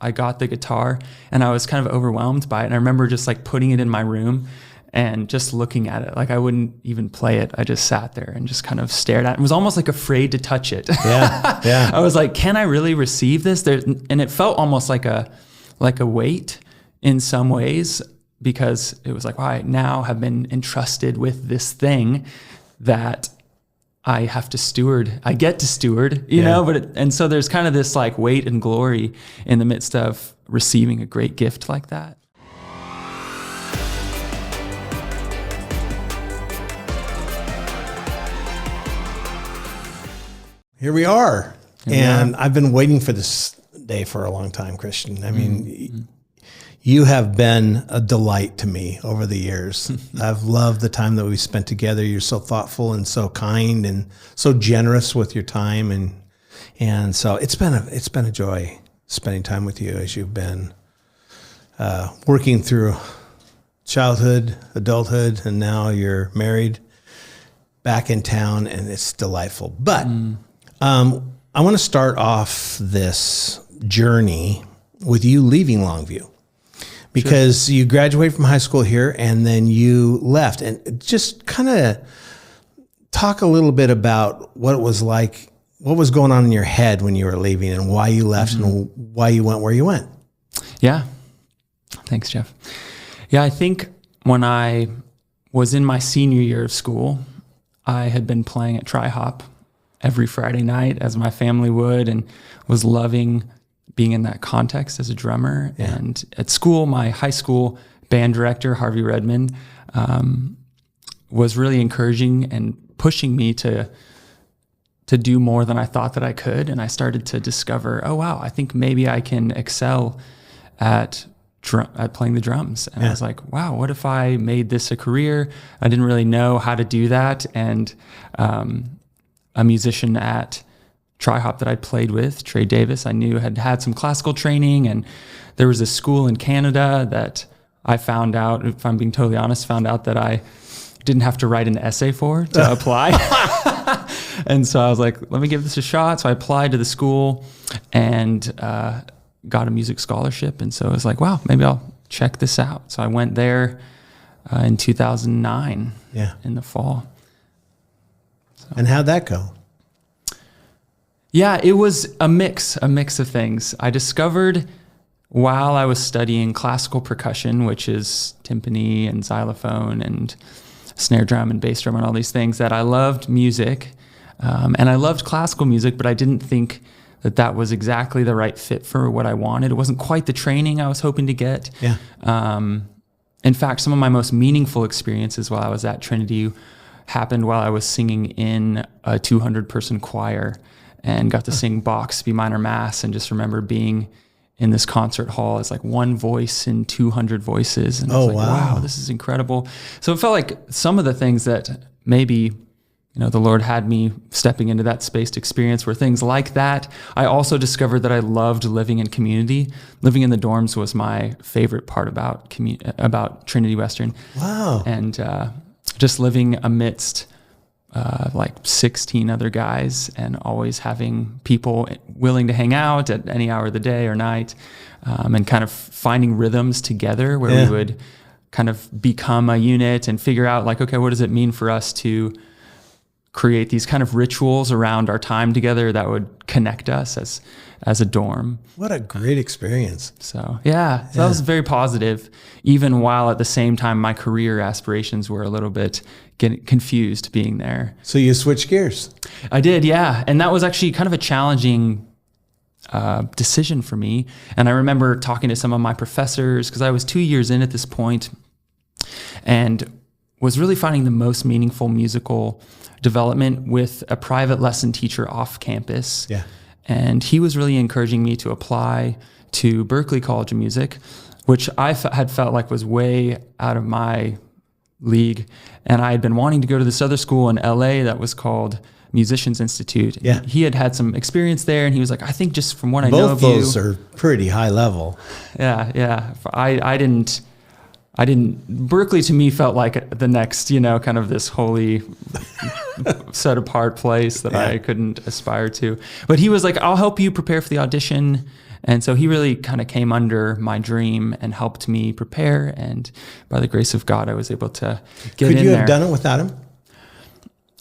I got the guitar, and I was kind of overwhelmed by it. And I remember just like putting it in my room and just looking at it. Like I wouldn't even play it. I just sat there and just kind of stared at it. It was almost like afraid to touch it. Yeah, yeah. I was like, can I really receive this? And it felt almost like a weight in some ways, because it was like, well, I now have been entrusted with this thing that I have to steward. I get to steward, you know, and so there's kind of this like weight and glory in the midst of receiving a great gift like that. Here we are. I've been waiting for this day for a long time, Christian. I mean, you have been a delight to me over the years. I've loved the time that we spent together. You're so thoughtful and so kind and so generous with your time. And so it's been a joy spending time with you as you've been working through childhood, adulthood, and now you're married, back in town, and it's delightful. But I want to start off this journey with you leaving Longview, because you graduated from high school here and then you left. And just kind of talk a little bit about what it was like, what was going on in your head when you were leaving, and why you left and why you went where you went. Yeah. Thanks, Jeff. Yeah, I think when I was in my senior year of school, I had been playing at Tri-Hop every Friday night, as my family would, and was loving being in that context as a drummer. Yeah. And at school, my high school band director, Harvey Redmond, was really encouraging and pushing me to do more than I thought that I could. And I started to discover, oh wow, I think maybe I can excel at playing the drums. And I was like, wow, what if I made this a career? I didn't really know how to do that. And a musician at Tri-Hop that I played with, Trey Davis, I knew had some classical training, and there was a school in Canada that I found out, if I'm being totally honest, that I didn't have to write an essay to apply. And so I was like, let me give this a shot. So I applied to the school and got a music scholarship. And so I was like, wow, maybe I'll check this out. So I went there in 2009 in the fall. So. And how'd that go? Yeah, it was a mix of things. I discovered while I was studying classical percussion, which is timpani and xylophone and snare drum and bass drum and all these things, that I loved music. And I loved classical music, but I didn't think that was exactly the right fit for what I wanted. It wasn't quite the training I was hoping to get. Yeah. In fact, some of my most meaningful experiences while I was at Trinity happened while I was singing in a 200-person choir and got to sing Bach's B minor Mass, and just remember being in this concert hall as like one voice in 200 voices. And I was like, wow, this is incredible. So it felt like some of the things that maybe, the Lord had me stepping into that space to experience were things like that. I also discovered that I loved living in community. Living in the dorms was my favorite part about Trinity Western. Wow. And just living amidst like 16 other guys, and always having people willing to hang out at any hour of the day or night, and kind of finding rhythms together where we would kind of become a unit and figure out like, okay, what does it mean for us to create these kind of rituals around our time together that would connect us as a dorm. What a great experience. So that was very positive, even while at the same time my career aspirations were a little bit getting confused being there. So you switched gears. I did, yeah. And that was actually kind of a challenging decision for me. And I remember talking to some of my professors, because I was 2 years in at this point, and was really finding the most meaningful musical development with a private lesson teacher off campus. Yeah. And he was really encouraging me to apply to Berklee College of Music, which I had felt like was way out of my league. And I had been wanting to go to this other school in LA that was called Musicians Institute. Yeah. He had some experience there, and he was like, I think just from what I know of you. Both those are pretty high level. Yeah. I didn't, Berklee to me felt like the next, kind of this holy set apart place that I couldn't aspire to. But he was like, I'll help you prepare for the audition. And so he really kind of came under my dream and helped me prepare. And by the grace of God, I was able to get in there. Could you have done it without him?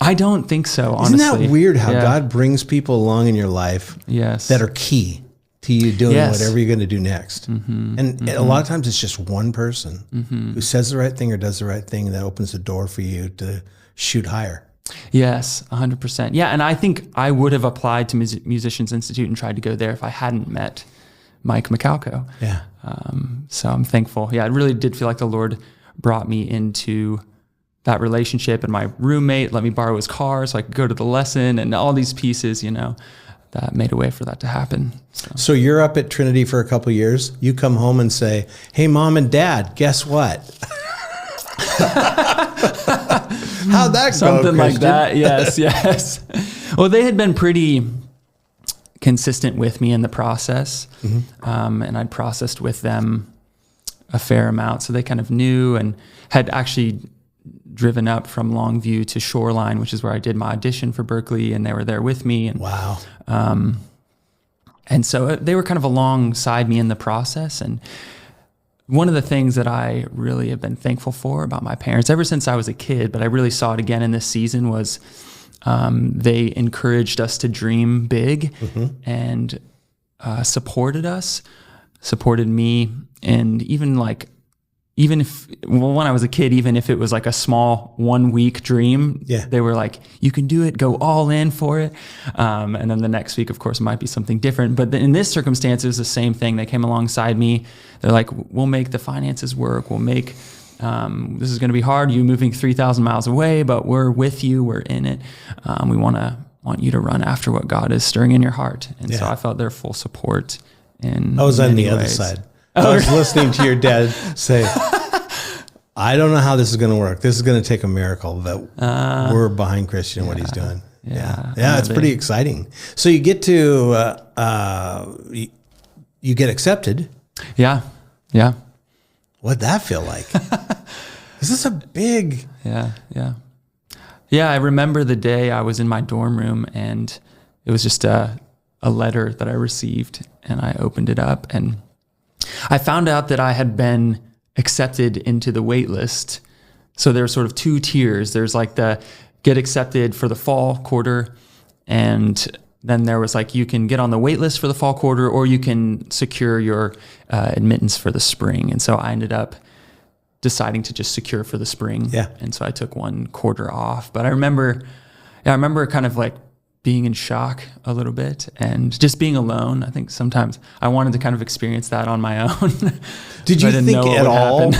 I don't think so, honestly. Isn't that weird how God brings people along in your life that are key to you doing whatever you're going to do next? And a lot of times it's just one person who says the right thing or does the right thing, and that opens the door for you to shoot higher. Yes, 100%. Yeah, and I think I would have applied to Musicians Institute and tried to go there if I hadn't met Mike McAlco. Yeah. So I'm thankful. Yeah, it really did feel like the Lord brought me into that relationship, and my roommate let me borrow his car so I could go to the lesson, and all these pieces, that made a way for that to happen. So you're up at Trinity for a couple of years. You come home and say, "Hey, Mom and Dad, guess what?" How'd that go, Something like Christian? that. Yes. Well, they had been pretty consistent with me in the process, and I'd processed with them a fair amount, so they kind of knew, and had actually driven up from Longview to Shoreline, which is where I did my audition for Berkeley, and they were there with me. And, wow. And so they were kind of alongside me in the process. And one of the things that I really have been thankful for about my parents, ever since I was a kid, but I really saw it again in this season, was they encouraged us to dream big and supported me. And even if when I was a kid, even if it was like a small 1 week dream, they were like, "You can do it, go all in for it." And then the next week, of course, might be something different. But in this circumstance, it was the same thing. They came alongside me. They're like, "We'll make the finances work. We'll make, this is going to be hard. You moving 3,000 miles away, but we're with you. We're in it. We want you to run after what God is stirring in your heart." And so I felt their full support. I was on the other side. I was listening to your dad say, "I don't know how this is going to work. This is going to take a miracle, but we're behind Christian and what he's doing." Yeah, it's pretty exciting. So you get to, you get accepted. Yeah. What'd that feel like? Is this a big... Yeah. I remember the day I was in my dorm room, and it was just a letter that I received, and I opened it up, and I found out that I had been accepted into the wait list. So there's sort of two tiers. There's like the get accepted for the fall quarter, and then there was like, you can get on the wait list for the fall quarter, or you can secure your admittance for the spring. And so I ended up deciding to just secure for the spring. Yeah. And so I took 1 quarter off. But I remember kind of like being in shock a little bit and just being alone. I think sometimes I wanted to kind of experience that on my own. Did you think at all?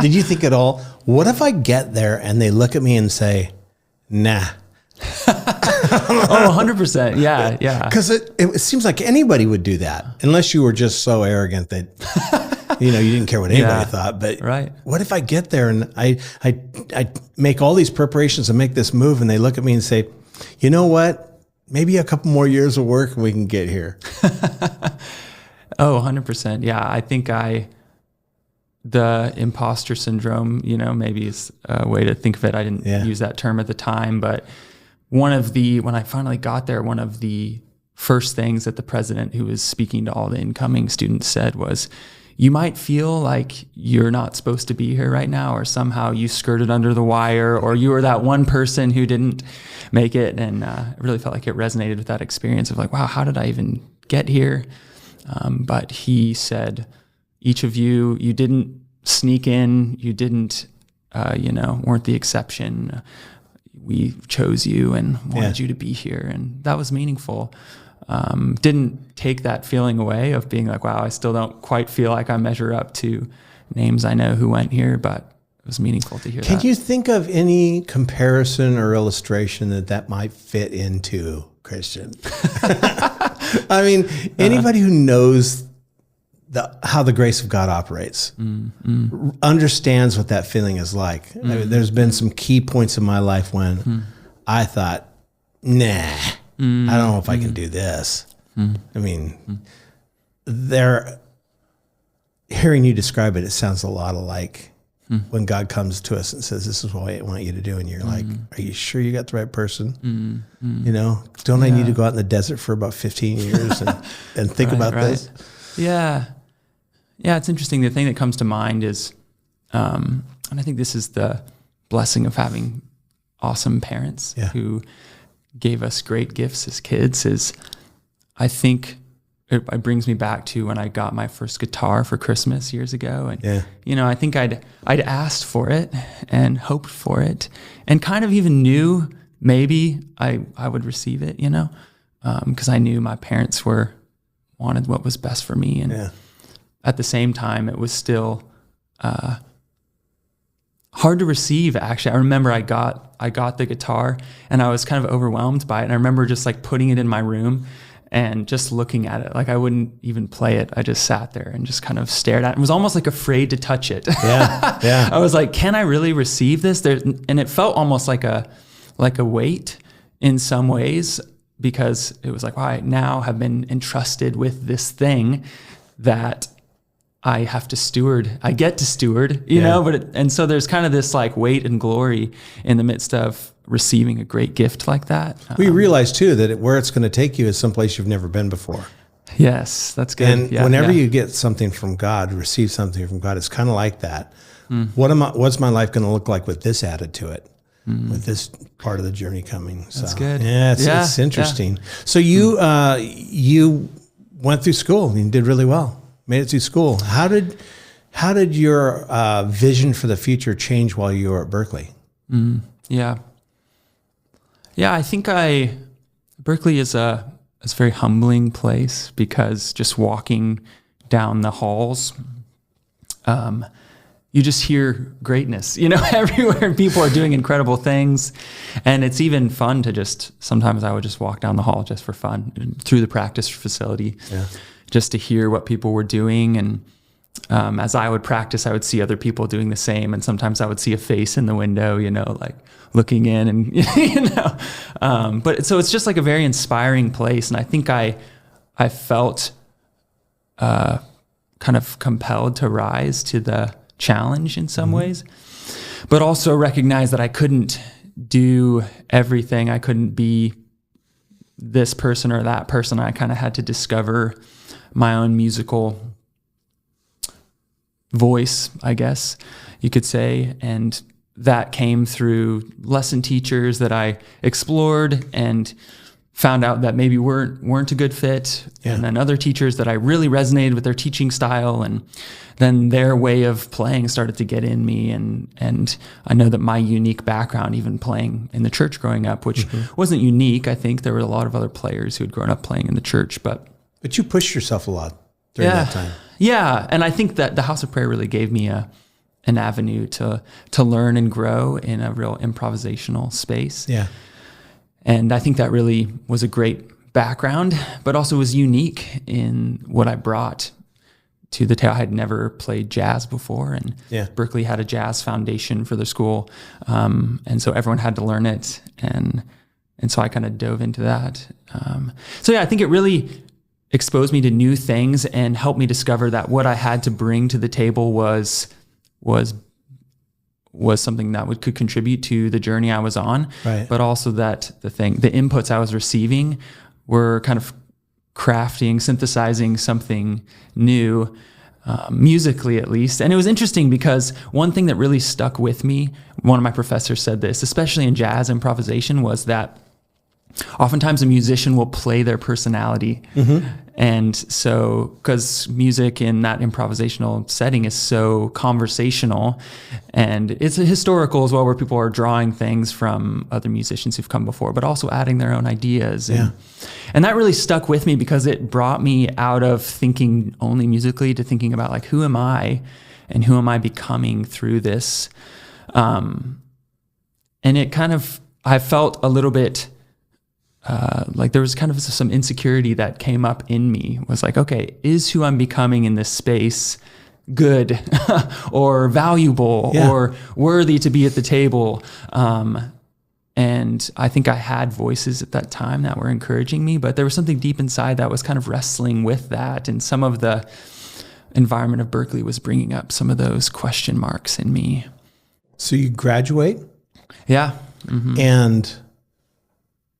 Did you think at all, what if I get there and they look at me and say, "Nah"? Oh, 100%. Yeah. Because it seems like anybody would do that, unless you were just so arrogant that you didn't care what anybody thought. But what if I get there and I make all these preparations and make this move, and they look at me and say, "You know what? Maybe a couple more years of work and we can get here." Oh, 100%. Yeah, I think the imposter syndrome, maybe is a way to think of it. I didn't use that term at the time, but when I finally got there, one of the first things that the president, who was speaking to all the incoming students, said was, "You might feel like you're not supposed to be here right now, or somehow you skirted under the wire, or you were that one person who didn't make it." And it really felt like it resonated with that experience of like, wow, how did I even get here? But he said, "Each of you didn't sneak in, you didn't, weren't the exception. We chose you and wanted you to be here." And that was meaningful. Didn't take that feeling away of being like, wow, I still don't quite feel like I measure up to names I know who went here, but it was meaningful to hear that. Can you think of any comparison or illustration that might fit into, Christian? I mean, anybody who knows how the grace of God operates understands what that feeling is like. I mean, there's been some key points in my life when I thought, nah, I don't know if I can do this. I mean, hearing you describe it, it sounds a lot like when God comes to us and says, this is what I want you to do. And you're like, are you sure you got the right person? Don't I need to go out in the desert for about 15 years and think about this? Yeah. Yeah. It's interesting. The thing that comes to mind is, and I think this is the blessing of having awesome parents who gave us great gifts as kids, is I think it brings me back to when I got my first guitar for Christmas years ago. And, I think I'd asked for it and hoped for it and kind of even knew maybe I would receive it, because I knew my parents wanted what was best for me. And at the same time, it was still hard to receive, actually. I remember I got the guitar and I was kind of overwhelmed by it. And I remember just like putting it in my room and just looking at it. Like I wouldn't even play it. I just sat there and just kind of stared at it. It was almost like afraid to touch it. Yeah. I was like, can I really receive this? And it felt almost like a weight in some ways, because it was like, well, I now have been entrusted with this thing that I have to steward. I get to steward, and so there's kind of this like weight and glory in the midst of receiving a great gift like that. We realize too that where it's going to take you is someplace you've never been before. Yes, that's good. And whenever you get something from God, receive something from God, it's kind of like that. What's my life going to look like with this added to it? With this part of the journey coming. So, that's good. Yeah, it's interesting. Yeah. So you went through school and you did really well. Made it through school. How did your vision for the future change while you were at Berkeley? Yeah, I think Berkeley is a very humbling place, because just walking down the halls, you just hear greatness, everywhere. People are doing incredible things. And it's even fun to sometimes I would just walk down the hall just for fun through the practice facility, just to hear what people were doing. And as I would practice, I would see other people doing the same. And sometimes I would see a face in the window, like looking in and, but so it's just like a very inspiring place. And I think I felt kind of compelled to rise to the challenge in some ways, but also recognize that I couldn't do everything. I couldn't be this person or that person. I kind of had to discover my own musical voice, I guess you could say. And that came through lesson teachers that I explored and found out that maybe weren't a good fit. And then other teachers that I really resonated with their teaching style, and then their way of playing started to get in me. And I know that my unique background, even playing in the church growing up, which wasn't unique. I think there were a lot of other players who had grown up playing in the church, but you pushed yourself a lot during that time. Yeah. And I think that the House of Prayer really gave me an avenue to learn and grow in a real improvisational space. Yeah. And I think that really was a great background, but also was unique in what I brought to the table. I had never played jazz before, and Berkeley had a jazz foundation for the school. And so everyone had to learn it. And so I kind of dove into that. I think it really exposed me to new things and helped me discover that what I had to bring to the table was something that could contribute to the journey I was on, but also that the inputs I was receiving were kind of crafting, synthesizing something new, musically at least. And it was interesting because one thing that really stuck with me, one of my professors said this, especially in jazz improvisation, was that oftentimes a musician will play their personality. And so, because music in that improvisational setting is so conversational, and it's a historical as well, where people are drawing things from other musicians who've come before, but also adding their own ideas. And that really stuck with me because it brought me out of thinking only musically to thinking about like, who am I and who am I becoming through this? And it kind of, I felt a little bit like there was kind of some insecurity that came up in me. It was like, okay, is who I'm becoming in this space good or valuable or worthy to be at the table? And I think I had voices at that time that were encouraging me, but there was something deep inside that was kind of wrestling with that. And some of the environment of Berkeley was bringing up some of those question marks in me. So you graduate? Yeah. Mm-hmm. And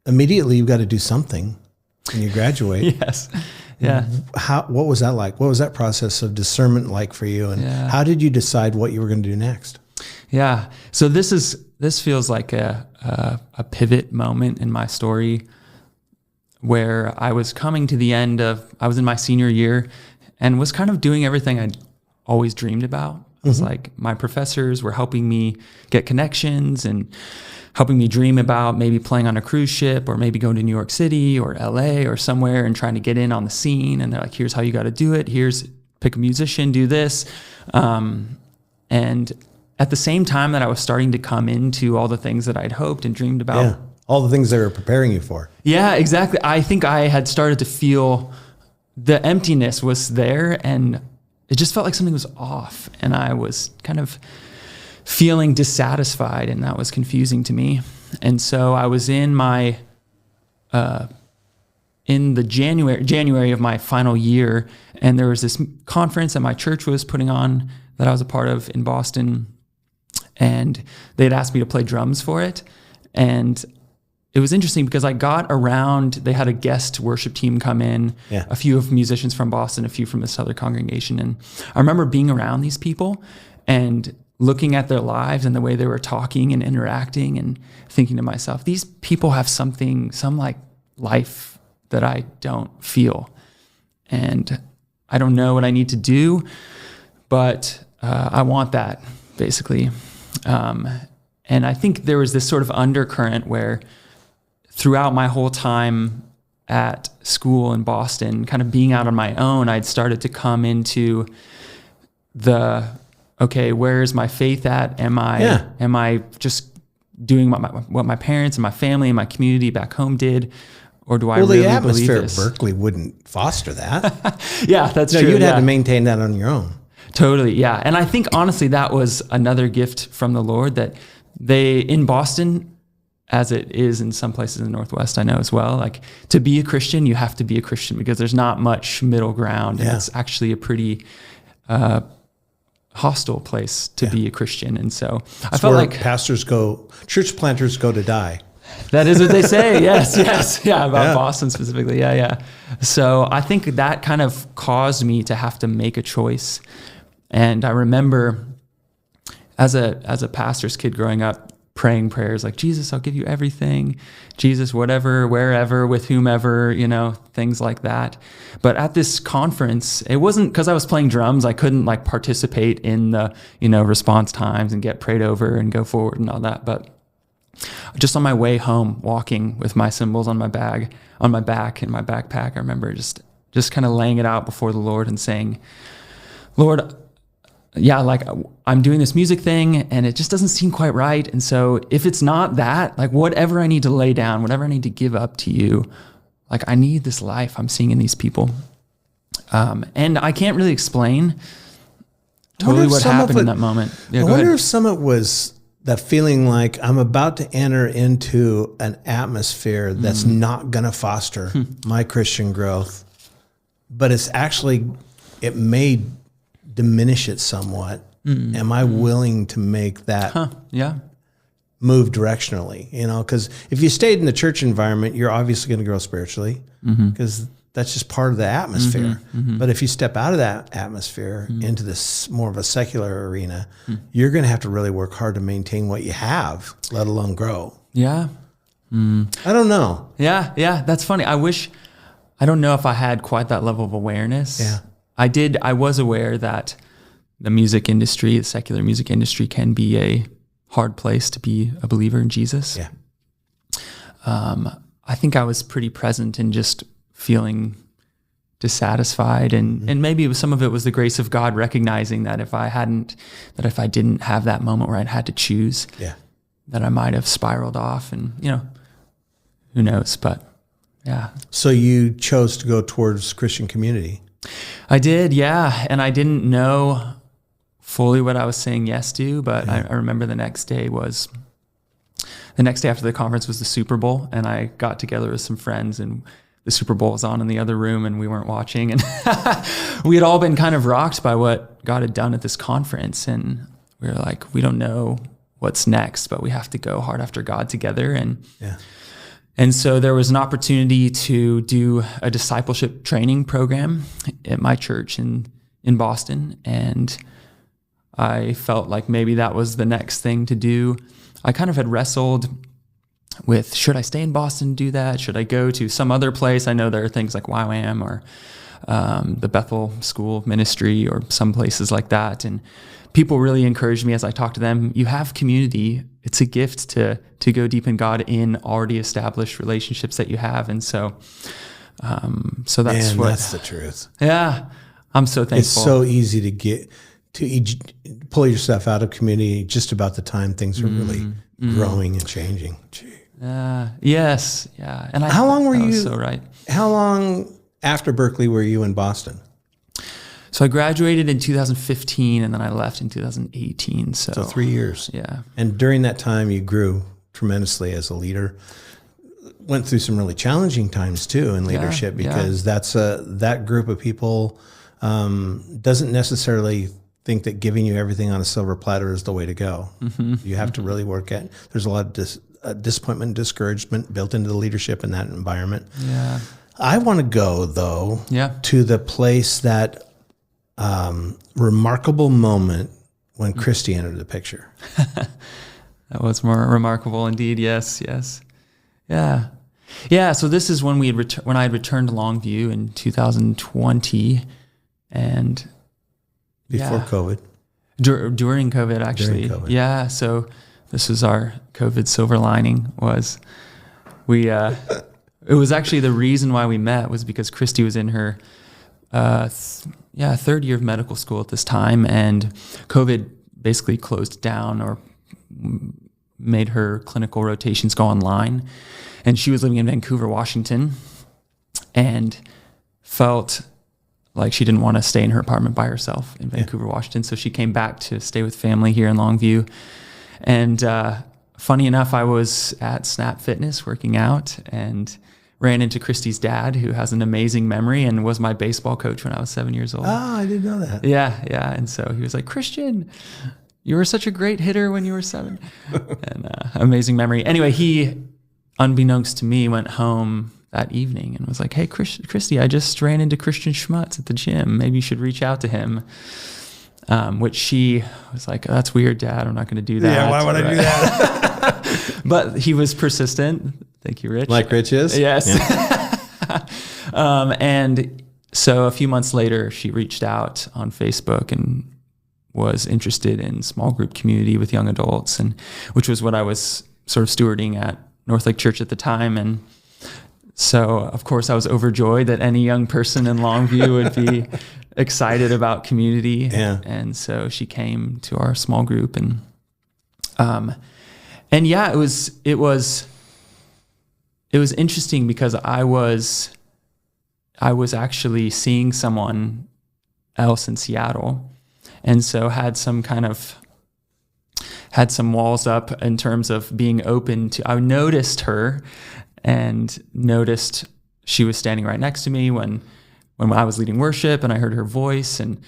immediately you've got to do something when you graduate. Yes. Yeah. What was that like? What was that process of discernment like for you? And how did you decide what you were going to do next? Yeah. So this feels like a pivot moment in my story where I was coming to the end I was in my senior year and was kind of doing everything I'd always dreamed about. I was like, my professors were helping me get connections and helping me dream about maybe playing on a cruise ship or maybe going to New York City or LA or somewhere and trying to get in on the scene. And they're like, here's how you got to do it. Here's pick a musician, do this. And at the same time that I was starting to come into all the things that I'd hoped and dreamed about. Yeah. All the things they were preparing you for. Yeah, exactly. I think I had started to feel the emptiness was there and it just felt like something was off. And I was kind of feeling dissatisfied and that was confusing to me. And so I was in my, in the January of my final year, and there was this conference that my church was putting on that I was a part of in Boston. And they'd asked me to play drums for it. And it was interesting because I got around, they had a guest worship team come in, a few of musicians from Boston, a few from this other congregation. And I remember being around these people and looking at their lives and the way they were talking and interacting and thinking to myself, these people have some like life that I don't feel. And I don't know what I need to do, but I want that, basically. And I think there was this sort of undercurrent where throughout my whole time at school in Boston, kind of being out on my own, I'd started to come into okay, where's my faith at? Am I just doing what my parents and my family and my community back home did? Or do I really believe this? Well, the atmosphere at Berkeley wouldn't foster that. Yeah, that's true. You'd have to maintain that on your own. Totally, yeah. And I think, honestly, that was another gift from the Lord that in Boston, as it is in some places in the Northwest, I know as well, like to be a Christian, you have to be a Christian because there's not much middle ground. And it's actually a pretty hostile place to be a Christian. And so I felt like church planters go to die. That is what they say. Yes. Yeah. About Boston specifically. Yeah. So I think that kind of caused me to have to make a choice. And I remember as a pastor's kid growing up, praying prayers like, Jesus, I'll give you everything. Jesus, whatever, wherever, with whomever, things like that. But at this conference, it wasn't because I was playing drums. I couldn't like participate in the, response times and get prayed over and go forward and all that. But just on my way home, walking with my cymbals on my back and my backpack, I remember just kind of laying it out before the Lord and saying, Lord, like I'm doing this music thing and it just doesn't seem quite right. And so if it's not that, like whatever I need to lay down, whatever I need to give up to you, like I need this life I'm seeing in these people. And I can't really explain totally what happened in that moment. Yeah, I wonder if some of it was that feeling like I'm about to enter into an atmosphere that's not going to foster my Christian growth, but it may diminish it somewhat. Am I willing to make that move directionally? Because if you stayed in the church environment, you're obviously going to grow spiritually because that's just part of the atmosphere. But if you step out of that atmosphere into this more of a secular arena, you're going to have to really work hard to maintain what you have, let alone grow. Yeah. I don't know. Yeah. That's funny. I don't know if I had quite that level of awareness. Yeah. I was aware that the secular music industry can be a hard place to be a believer in Jesus. Yeah. I think I was pretty present in just feeling dissatisfied and maybe some of it was the grace of God recognizing that if I didn't have that moment where I'd had to choose, that I might have spiraled off and, who knows, but yeah. So you chose to go towards Christian community. I did, yeah. And I didn't know fully what I was saying yes to, but I remember the next day after the conference was the Super Bowl, and I got together with some friends and the Super Bowl was on in the other room and we weren't watching. And we had all been kind of rocked by what God had done at this conference. And we were like, we don't know what's next, but we have to go hard after God together. And so there was an opportunity to do a discipleship training program at my church in Boston. And I felt like maybe that was the next thing to do. I kind of had wrestled with, should I stay in Boston and do that? Should I go to some other place? I know there are things like YWAM or the Bethel School of Ministry or some places like that. And people really encouraged me as I talked to them. You have community. It's a gift to go deep in God in already established relationships that you have. And so that's that's the truth. Yeah. I'm so thankful. It's so easy to pull yourself out of community just about the time things are really growing and changing. Yes. Yeah. And how long were you? So right. How long after Berkeley were you in Boston? So I graduated in 2015 and then I left in 2018. So 3 years. Yeah. And during that time you grew tremendously as a leader. Went through some really challenging times too in leadership because that group of people doesn't necessarily think that giving you everything on a silver platter is the way to go. You have to really work at. There's a lot of disappointment and discouragement built into the leadership in that environment. Yeah. I want to go though to the place that remarkable moment when Christie entered the picture. That was more remarkable indeed. Yes. Yeah. So this is when when I had returned to Longview in 2020, and before COVID, during COVID actually. During COVID. Yeah. So this is our COVID silver lining was we. It was actually the reason why we met was because Christie was in her third year of medical school at this time, and COVID basically closed down or made her clinical rotations go online. And she was living in Vancouver, Washington, and felt like she didn't want to stay in her apartment by herself in Vancouver, Washington. So she came back to stay with family here in Longview. And funny enough, I was at Snap Fitness working out and ran into Christie's dad, who has an amazing memory and was my baseball coach when I was 7 years old. Oh, I didn't know that. Yeah. And so he was like, Christian, you were such a great hitter when you were 7. And amazing memory. Anyway, he, unbeknownst to me, went home that evening and was like, hey, Christie, I just ran into Christian Schmutz at the gym. Maybe you should reach out to him. Which she was like, oh, that's weird, Dad. I'm not going to do that. Yeah, why would I do that? But he was persistent. Thank you, Rich. Like Rich is? Yes. Yeah. And so a few months later, she reached out on Facebook and was interested in small group community with young adults, and which was what I was sort of stewarding at Northlake Church at the time. And so, of course, I was overjoyed that any young person in Longview would be excited about community. Yeah. And so she came to our small group, and yeah, it was interesting because I was actually seeing someone else in Seattle, and so had some walls up in terms of being open to. I noticed her and noticed she was standing right next to me when I was leading worship, and I heard her voice, and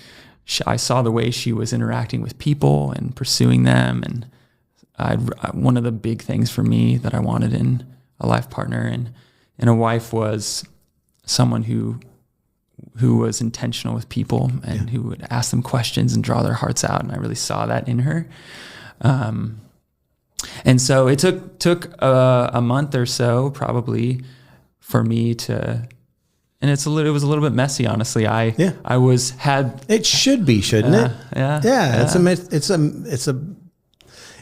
I saw the way she was interacting with people and pursuing them. And one of the big things for me that I wanted in a life partner and a wife was someone who was intentional with people and who would ask them questions and draw their hearts out. And I really saw that in her. And so it took a month or so probably for me to, and it was a little bit messy, honestly. It should be, shouldn't it? Yeah. Yeah.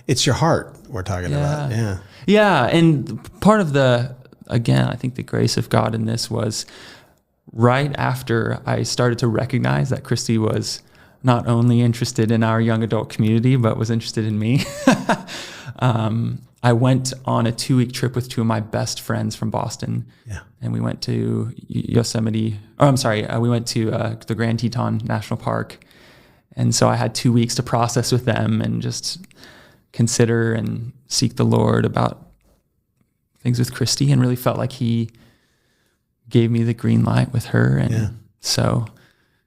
It's your heart we're talking about. Yeah. Yeah. And part of I think the grace of God in this was right after I started to recognize that Christie was not only interested in our young adult community, but was interested in me. I went on a 2-week trip with 2 of my best friends from Boston. Yeah. And we went to we went to the Grand Teton National Park. And so I had 2 weeks to process with them and just consider and seek the Lord about things with Christie, and really felt like he gave me the green light with her. And so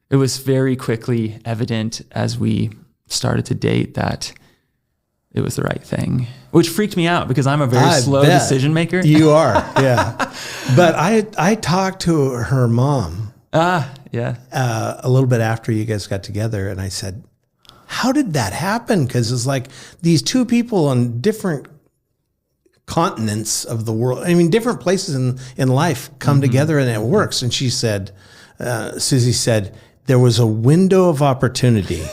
it was very quickly evident as we started to date that it was the right thing, which freaked me out because I'm a very slow decision maker. You are, yeah. But I talked to her mom a little bit after you guys got together, and I said, how did that happen? Because it's like these two people on different continents of the world, I mean, different places in life come together and it works. And she said, Susie said, there was a window of opportunity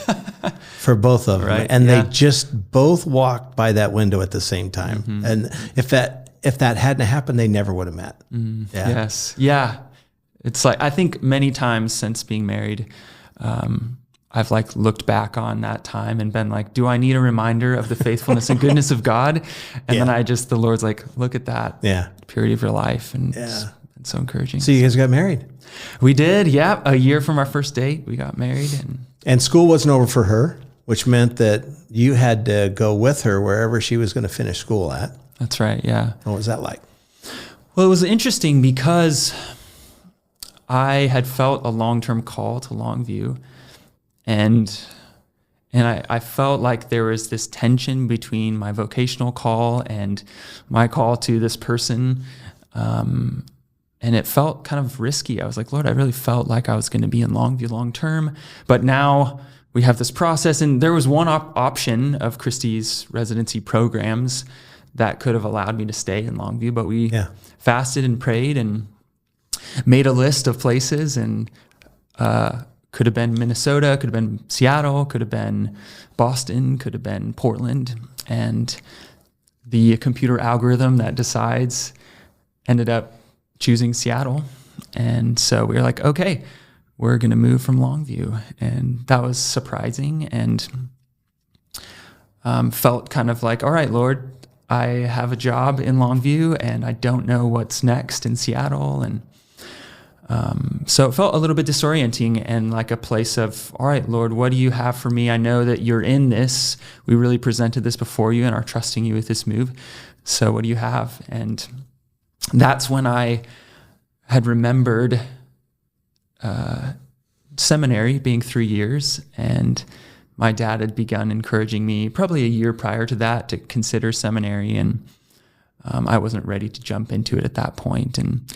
for both of them. And they just both walked by that window at the same time. And if that hadn't happened, they never would have met. Yes. Yeah. It's like, I think many times since being married, I've like looked back on that time and been like, do I need a reminder of the faithfulness and goodness of God? And then the Lord's like, look at that purity of your life. And it's so encouraging. So you guys got married? We did. Yeah. A year from our first date, we got married. And school wasn't over for her, which meant that you had to go with her wherever she was going to finish school at. That's right. Yeah. What was that like? Well, it was interesting because I had felt a long-term call to Longview, and I felt like there was this tension between my vocational call and my call to this person. And it felt kind of risky. I was like, Lord, I really felt like I was going to be in Longview long-term, but now we have this process. And there was one option of Christie's residency programs that could have allowed me to stay in Longview, but we fasted and prayed and made a list of places, and could have been Minnesota, could have been Seattle, could have been Boston, could have been Portland. And the computer algorithm that decides ended up choosing Seattle. And so we were like, okay, we're going to move from Longview. And that was surprising, and felt kind of like, all right, Lord, I have a job in Longview and I don't know what's next in Seattle. And so it felt a little bit disorienting and like a place of, all right, Lord, what do you have for me? I know that you're in this. We really presented this before you and are trusting you with this move. So what do you have? And that's when I had remembered seminary being 3 years, and my dad had begun encouraging me probably a year prior to that to consider seminary, and I wasn't ready to jump into it at that point, and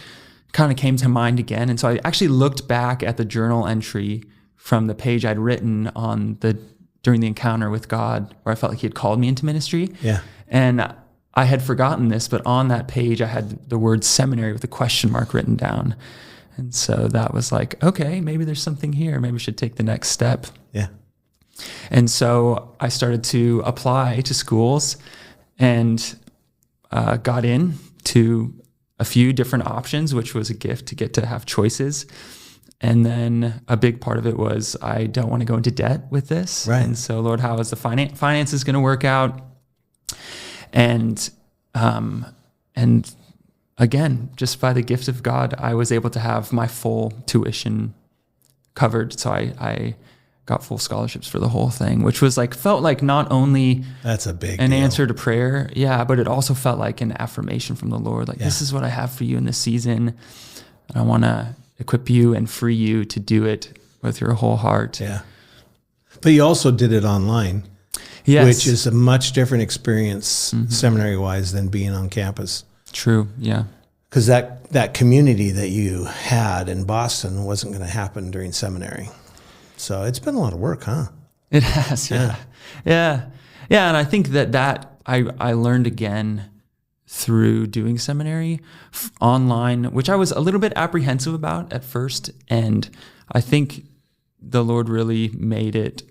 kind of came to mind again. And so I actually looked back at the journal entry from the page I'd written during the encounter with God, where I felt like he had called me into ministry. Yeah. And I had forgotten this, but on that page I had the word seminary with a question mark written down. And so that was like, okay, maybe there's something here. Maybe we should take the next step. Yeah. And so I started to apply to schools and got in to a few different options, which was a gift to get to have choices. And then a big part of it was, I don't want to go into debt with this. Right. And so, Lord, how is the finances going to work out? And again, just by the gift of God, I was able to have my full tuition covered. So I got full scholarships for the whole thing, which was felt like not only that's a big an deal. Answer to prayer, but it also felt like an affirmation from the Lord. This is what I have for you in this season. And I want to equip you and free you to do it with your whole heart. Yeah. But you also did it online. Yes. Which is a much different experience seminary-wise than being on campus. True, yeah. Because that community that you had in Boston wasn't going to happen during seminary. So it's been a lot of work, huh? It has, yeah. Yeah, and I think that I learned again through doing seminary online, which I was a little bit apprehensive about at first. And I think the Lord really made it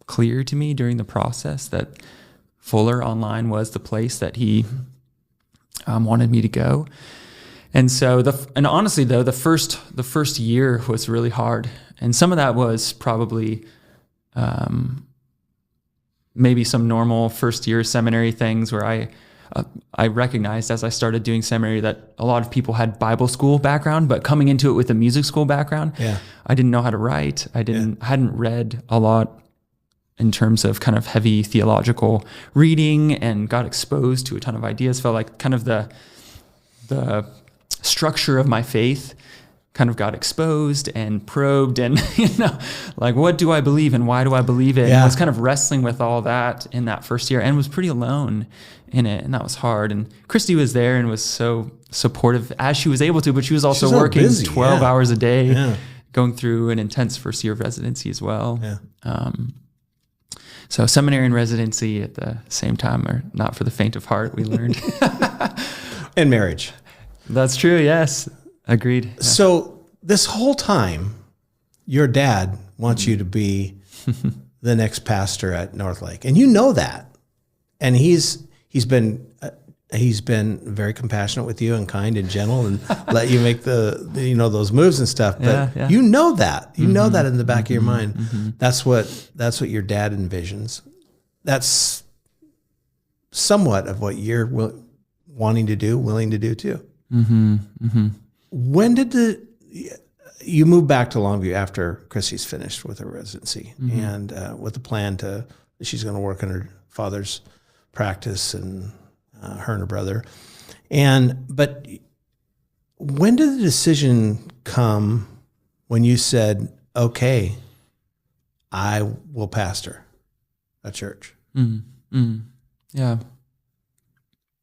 clear to me during the process that Fuller Online was the place that he wanted me to go. And so and honestly though, the first year was really hard. And some of that was probably maybe some normal first year seminary things where I recognized as I started doing seminary that a lot of people had Bible school background, but coming into it with a music school background, I didn't know how to write. I hadn't read a lot in terms of kind of heavy theological reading, and got exposed to a ton of ideas. Felt like kind of the structure of my faith kind of got exposed and probed and, like, what do I believe and why do I believe it? Yeah. And I was kind of wrestling with all that in that first year and was pretty alone in it. And that was hard. And Christie was there and was so supportive as she was able to, but she was also working busy, 12 hours a day, going through an intense first year of residency as well. Yeah. So seminary and residency at the same time are not for the faint of heart, we learned. And marriage. That's true, yes. Agreed. Yeah. So this whole time, your dad wants you to be the next pastor at Northlake, and you know that. And he's been very compassionate with you and kind and gentle and let you make those moves and stuff. But you know that. You know that in the back of your mind. Mm-hmm. That's what your dad envisions. That's somewhat of what you're willing to do too. Mm-hmm. Mm-hmm. When did you move back to Longview after Christie's finished with her residency, and with the plan she's going to work in her father's practice and her and her brother. But when did the decision come when you said, okay, I will pastor a church? Yeah.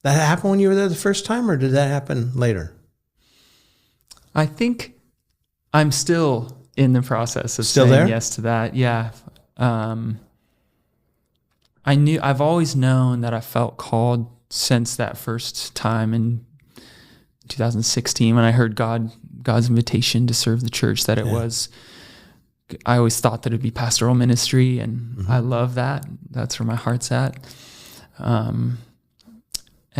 That happened when you were there the first time, or did that happen later? I think I'm still in the process of saying yes to that. Yeah. I've always known that I felt called since that first time in 2016 when I heard God's invitation to serve the church, that it was, I always thought that it'd be pastoral ministry, and I love that. That's where my heart's at. And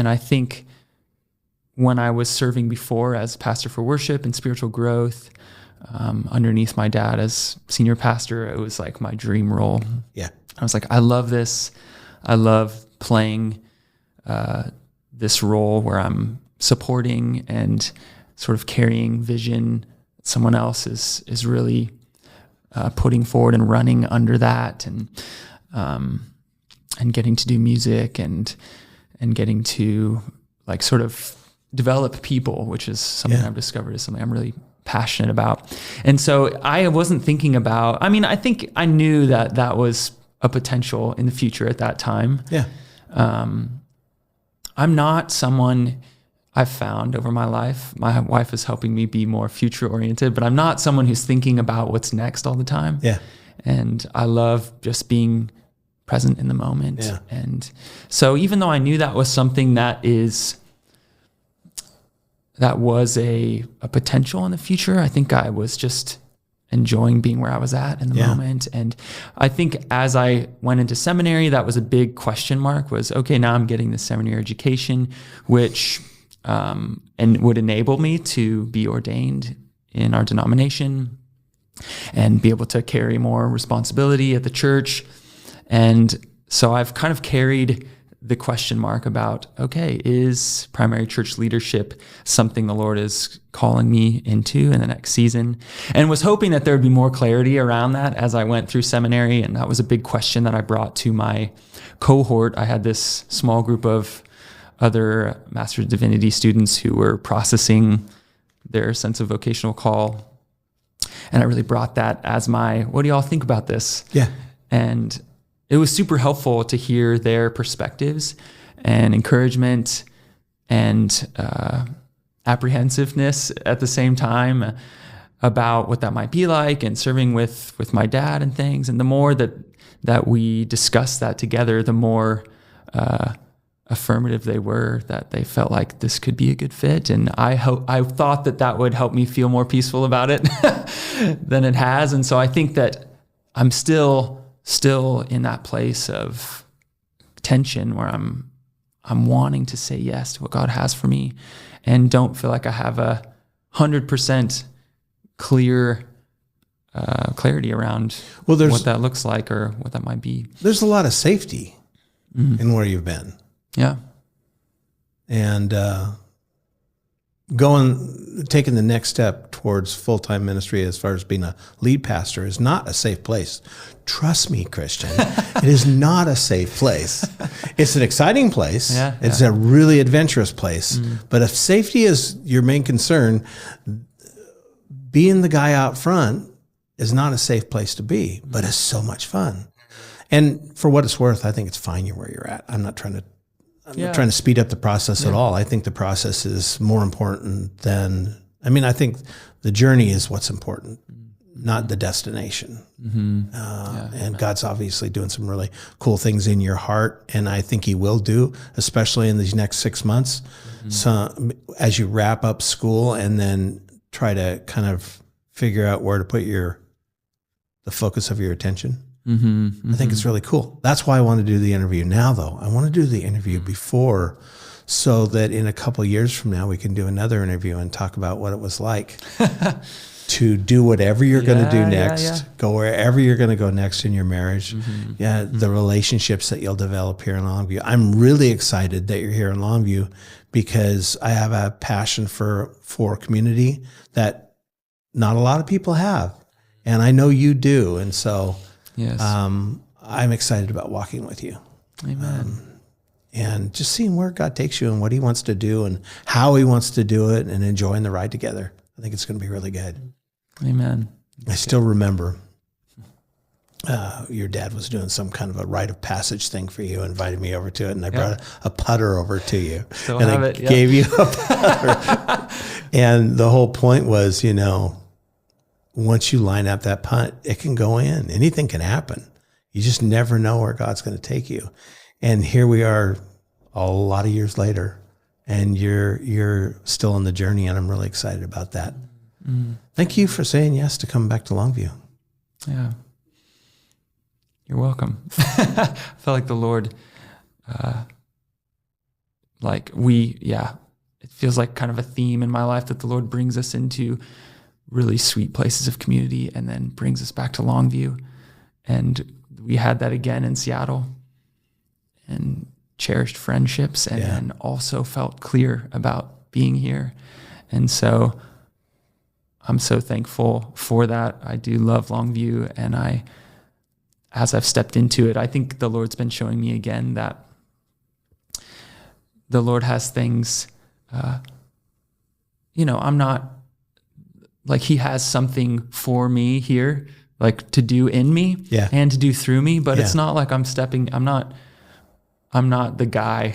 I think when I was serving before as pastor for worship and spiritual growth, underneath my dad as senior pastor, it was like my dream role. Yeah. I was like, I love this. I love playing this role where I'm supporting and sort of carrying vision. Someone else is really putting forward and running under that, and getting to do music and getting to like sort of develop people, which is something I've discovered is something I'm really passionate about. And so I wasn't thinking about, I think I knew that was a potential in the future at that time. Yeah. I'm not someone, I've found over my life, my wife is helping me be more future oriented, but I'm not someone who's thinking about what's next all the time. Yeah. And I love just being present in the moment. Yeah. And so even though I knew that was something that was a potential in the future, I think I was just enjoying being where I was at in the moment. And I think as I went into seminary, that was a big question mark, was, okay, now I'm getting the seminary education, which and would enable me to be ordained in our denomination and be able to carry more responsibility at the church. And so I've kind of carried the question mark about, okay, is primary church leadership something the Lord is calling me into in the next season? And was hoping that there would be more clarity around that as I went through seminary. And that was a big question that I brought to my cohort. I had this small group of other Master's of Divinity students who were processing their sense of vocational call. And I really brought that as what do y'all think about this? Yeah. And it was super helpful to hear their perspectives and encouragement and apprehensiveness at the same time about what that might be like, and serving with my dad and things. And the more that we discussed that together, the more affirmative they were, that they felt like this could be a good fit. And I thought that would help me feel more peaceful about it than it has. And so I think that I'm still in that place of tension where I'm wanting to say yes to what God has for me, and don't feel like I have 100% clear clarity around what that looks like or what that might be. There's a lot of safety in where you've been. Yeah. And taking the next step towards full-time ministry as far as being a lead pastor is not a safe place. Trust me, Christian, it is not a safe place. It's an exciting place. Yeah, it's a really adventurous place. But if safety is your main concern, being the guy out front is not a safe place to be, but it's so much fun. And for what it's worth, I think it's fine you're where you're at. I'm not trying to speed up the process at all. I think the process is more important than, I think the journey is what's important, not the destination. And God's obviously doing some really cool things in your heart. And I think he will do, especially in these next 6 months. So as you wrap up school and then try to kind of figure out where to put the focus of your attention. I think it's really cool. That's why I want to do the interview now, though. I want to do the interview before, so that in a couple of years from now, we can do another interview and talk about what it was like to do whatever you're going to do next, go wherever you're going to go next in your marriage. The relationships that you'll develop here in Longview. I'm really excited that you're here in Longview, because I have a passion for community that not a lot of people have. And I know you do. And so I'm excited about walking with you. Amen. And just seeing where God takes you and what he wants to do and how he wants to do it, and enjoying the ride together. I think it's going to be really good. Amen. I still remember your dad was doing some kind of a rite of passage thing for you, invited me over to it, and I brought a putter over to you. Gave you a putter. And the whole point was, once you line up that punt, it can go in. Anything can happen. You just never know where God's going to take you. And here we are a lot of years later, and you're still on the journey, and I'm really excited about that. Thank you for saying yes to come back to Longview. Yeah. You're welcome. I felt like the Lord, it feels like kind of a theme in my life that the Lord brings us into really sweet places of community and then brings us back to Longview. And we had that again in Seattle, and cherished friendships, and then also felt clear about being here. And so I'm so thankful for that. I do love Longview, and as I've stepped into it, I think the Lord's been showing me again that the Lord has things, I'm not, like, he has something for me here, like to do in me and to do through me, but it's not like I'm not the guy,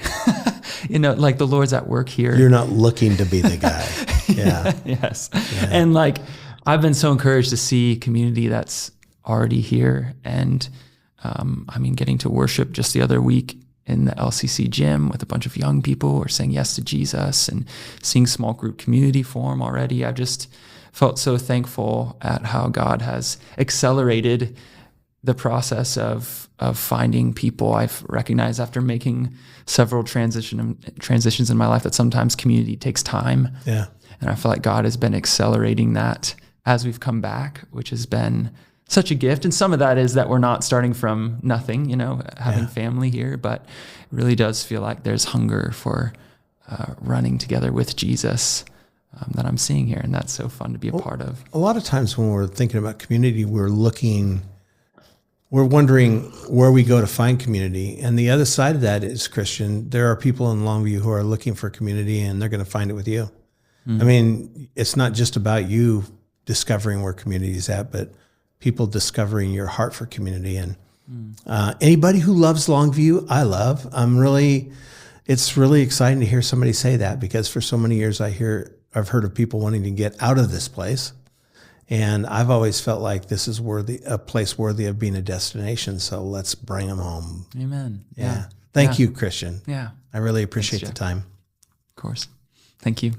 like the Lord's at work here. You're not looking to be the guy. Yes. Yeah. And like, I've been so encouraged to see community that's already here. And getting to worship just the other week in the LCC gym with a bunch of young people who are saying yes to Jesus, and seeing small group community form already. I've just felt so thankful at how God has accelerated the process of finding people. I've recognized after making several transitions in my life that sometimes community takes time. Yeah. And I feel like God has been accelerating that as we've come back, which has been such a gift. And some of that is that we're not starting from nothing, having family here, but it really does feel like there's hunger for running together with Jesus that I'm seeing here. And that's so fun to be a part of. A lot of times when we're thinking about community, we're wondering where we go to find community. And the other side of that is, Christian, there are people in Longview who are looking for community, and they're going to find it with you. It's not just about you discovering where community is at, but people discovering your heart for community. And anybody who loves Longview, I love. It's really exciting to hear somebody say that, because for so many years I've heard of people wanting to get out of this place. And I've always felt like this is a place worthy of being a destination. So let's bring them home. Amen. Yeah. Thank you, Christian. Yeah. I really appreciate the time. Of course. Thank you.